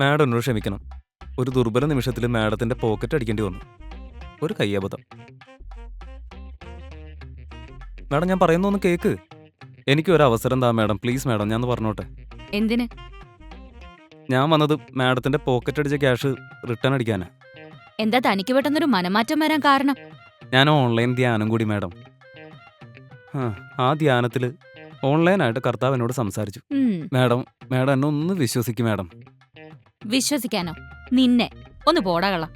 Madam എന്നോട് ക്ഷമിക്കണം. ഒരു ദുർബല നിമിഷത്തിൽ മാഡത്തിന്റെ പോക്കറ്റ് അടിക്കേണ്ടി വന്നു. ഒരു കയ്യബദ്ധം. മാഡം ഞാൻ പറയുന്നൊന്ന് കേക്ക്. എനിക്ക് ഒരു അവസരം താ മാഡം, പ്ലീസ് മാഡം, ഞാൻ പറഞ്ഞോട്ടെ. എന്തിന്? ഞാൻ വന്നത് മാഡത്തിന്റെ പോക്കറ്റ് അടിച്ച ക്യാഷ് റിട്ടേൺ അടിക്കാനാ. എന്താ തനിക്ക് പെട്ടെന്നൊരു മനമാറ്റം വരാൻ കാരണം? ഞാൻ ഓൺലൈൻ ധ്യാനം കൂടി മാഡം. ആ ധ്യാനത്തിൽ ഓൺലൈനായിട്ട് കർത്താവ് എന്നോട് സംസാരിച്ചു. മാഡം മാഡം എന്നെ ഒന്ന് വിശ്വസിക്കും മാഡം. വിശ്വസിക്കാനോ? നിന്നെ ഒന്ന് പോടാ കള്ള.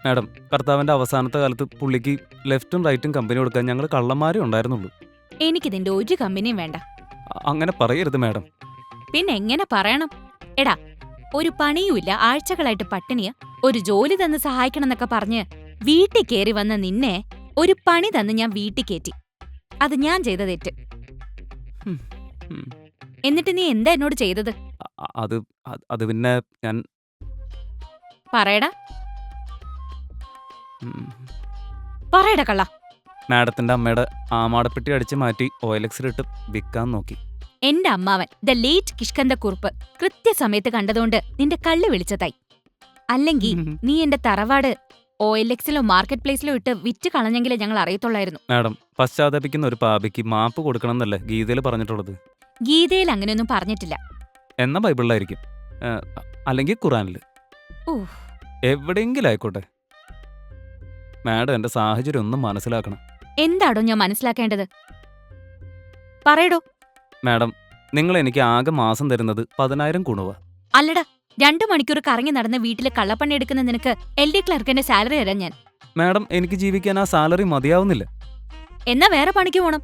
മാഡം, കർത്താവിന്റെ അവസാനത്തെ കാലത്ത് പുള്ളിക്ക് ലെഫ്റ്റും റൈറ്റും കമ്പനി കൊടുക്കാൻ ഞങ്ങൾ കള്ളന്മാരേ ഉണ്ടായിരുന്നുള്ളൂ. എനിക്കിതിന്റെ ഒരു കമ്പനിയും വേണ്ട. അങ്ങനെ പറയരുത് മാഡം. പിന്നെ എങ്ങനെ പറയണം? എടാ, ഒരു പണിയുമില്ല, ആഴ്ചകളായിട്ട് പട്ടിണിയ, ഒരു ജോലി തന്ന് സഹായിക്കണമെന്നൊക്കെ പറഞ്ഞ് വീട്ടിൽ കയറി വന്ന നിന്നെ ഒരു പണി തന്ന് ഞാൻ വീട്ടിൽ കയറ്റി. അത് ഞാൻ ചെയ്ത തെറ്റ്. എന്നിട്ട് നീ എന്താ എന്നോട് ചെയ്തത്? അത് പിന്നെ ഞാൻ പറയടാ പറയടാ കള്ള. മാഡത്തിന്റെ അമ്മയുടെ ആമാടപ്പെട്ടി അടിച്ച് മാറ്റി OLX-ലിട്ട് വിൽക്കാൻ നോക്കി. എന്റെ അമ്മാവൻ ദ ലേറ്റ് കിഷ്കന്ദക്കുറുപ്പ് കൃത്യസമയത്ത് കണ്ടതുകൊണ്ട് നിന്റെ കള്ളി വിളിച്ചതായി. അല്ലെങ്കിൽ നീ എന്റെ തറവാട് OLX-ലോ മാർക്കറ്റ് പ്ലേസിലോ ഇട്ട് വിറ്റ് കളഞ്ഞെങ്കിലേ ഞങ്ങൾ അറിയത്തുള്ളായിരുന്നു. മാഡം, പശ്ചാത്തപിക്കുന്ന ഒരു പാപിക്ക് മാപ്പ് കൊടുക്കണം എന്നല്ലേ ഗീതയിൽ പറഞ്ഞിട്ടുള്ളത്? ഗീതയിൽ അങ്ങനെയൊന്നും പറഞ്ഞിട്ടില്ല. എന്ന ബൈബിളിലായിരിക്കും, അല്ലെങ്കിൽ ഖുറാനില്, എവിടെയെങ്കിലും ആയിക്കോട്ടെ. മാഡം എന്റെ സാഹചര്യം ഒന്നും മനസ്സിലാക്കണം. എന്താടോ ഞാൻ മനസ്സിലാക്കേണ്ടത്? പറയടോ. മാഡം, നിങ്ങൾ എനിക്ക് ആകെ മാസം തരുന്നത് 10,000 കുണുവ. അല്ലടാ, 2 മണിക്കൂർ കറങ്ങി നടന്ന് വീട്ടിലെ കള്ളപ്പണി എടുക്കുന്ന നിനക്ക് LD ക്ലർക്കിന്റെ സാലറി തരാൻ ഞാൻ. മാഡം, എനിക്ക് ജീവിക്കാൻ ആ സാലറി മതിയാവുന്നില്ല. എന്നാ വേറെ പണിക്ക് പോണം.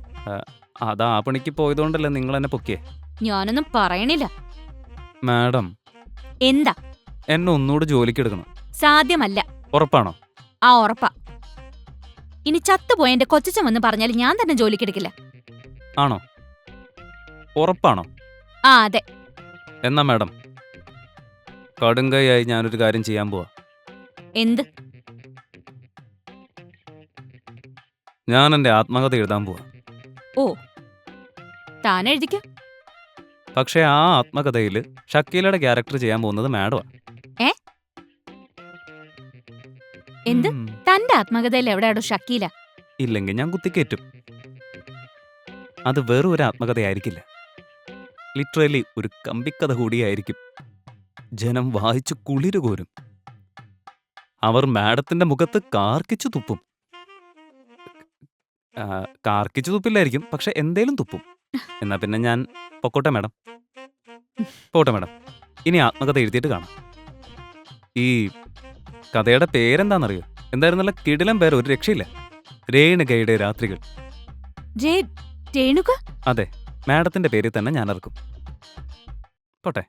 അതാ ആ പണിക്ക് പോയതുകൊണ്ടല്ലേ നിങ്ങൾ എന്നെ പൊക്കിയേ. ഞാനൊന്നും പറയണില്ല. മാഡം, എന്താ? എന്നെ ഒന്നുകൂടെ ജോലിക്ക് എടുക്കണം. സാധ്യമല്ല. ഉറപ്പാണോ? ആ, ഉറപ്പാ. ഇനി ചത്തുപോയ എന്റെ കൊച്ചച്ചൻ വന്ന് പറഞ്ഞാൽ ഞാൻ തന്നെ ജോലിക്കെടുക്കില്ല. ആണോ? ഉറപ്പാണോ? ആ, അതെ. എന്നാ മാഡം, കടുങ്കയായി ഞാനൊരു കാര്യം ചെയ്യാൻ പോവാ. എന്ത്? ഞാൻ എന്റെ ആത്മകഥ എഴുതാൻ പോവാ. ഓ, താൻ എഴുതിക്കോ. പക്ഷെ ആ ആത്മകഥയിൽ ഷക്കീലയുടെ ക്യാരക്ടർ ചെയ്യാൻ പോകുന്നത് മാഡമാ. എന്ത്? തന്റെ ആത്മകഥയിൽ എവിടെയാടോ ഷക്കീല? ഇല്ലെങ്കിൽ ഞാൻ കുത്തിക്കേറ്റും. അത് വെറും ഒരു ആത്മകഥയായിരിക്കില്ല, ലിറ്ററലി ഒരു കമ്പിക്കഥ കൂടിയായിരിക്കും. ജനം വായിച്ചു കുളിരുകോരും. അവർ മാഡത്തിന്റെ മുഖത്ത് കാർക്കിച്ചു തുപ്പും. കാർക്കിച്ചു തുപ്പില്ലായിരിക്കും, പക്ഷെ എന്തേലും തുപ്പും. എന്നാ പിന്നെ ഞാൻ പൊക്കോട്ടെ മാഡം. പോട്ടെ മാഡം, ഇനി ആത്മകഥ എഴുതിയിട്ട് കാണാം. ഈ കഥയുടെ പേരെന്താണെന്നറിയോ? എന്തായിരുന്നല്ല കിടിലം പേര്, ഒരു രക്ഷയില്ല. രേണുകയുടെ രാത്രികൾ. അതെ, മാഡത്തിന്റെ പേരിൽ തന്നെ ഞാൻ ഇറക്കും. പോട്ടെ,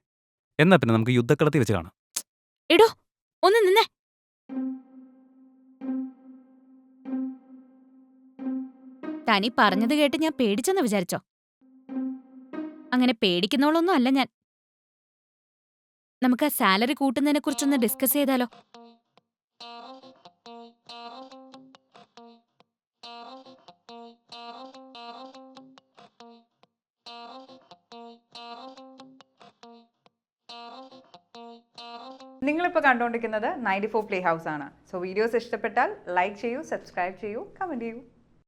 എന്നാ പിന്നെ നമുക്ക് യുദ്ധക്കളത്തിൽ വെച്ച് കാണാം. എടോ, ഒന്ന് നിന്നേ. തനി പറഞ്ഞത് കേട്ട് ഞാൻ പേടിച്ചെന്ന് വിചാരിച്ചോ? അങ്ങനെ പേടിക്കുന്നോളൊന്നും അല്ല ഞാൻ. നമുക്ക് ആ സാലറി കൂട്ടുന്നതിനെ കുറിച്ചൊന്ന് ഡിസ്കസ് ചെയ്താലോ? നിങ്ങളിപ്പോൾ കണ്ടുകൊണ്ടിരിക്കുന്നത് 94 പ്ലേ ഹൗസ് ആണ്. സോ വീഡിയോസ് ഇഷ്ടപ്പെട്ടാൽ ലൈക്ക് ചെയ്യൂ, സബ്സ്ക്രൈബ് ചെയ്യൂ, കമൻറ്റ് ചെയ്യൂ.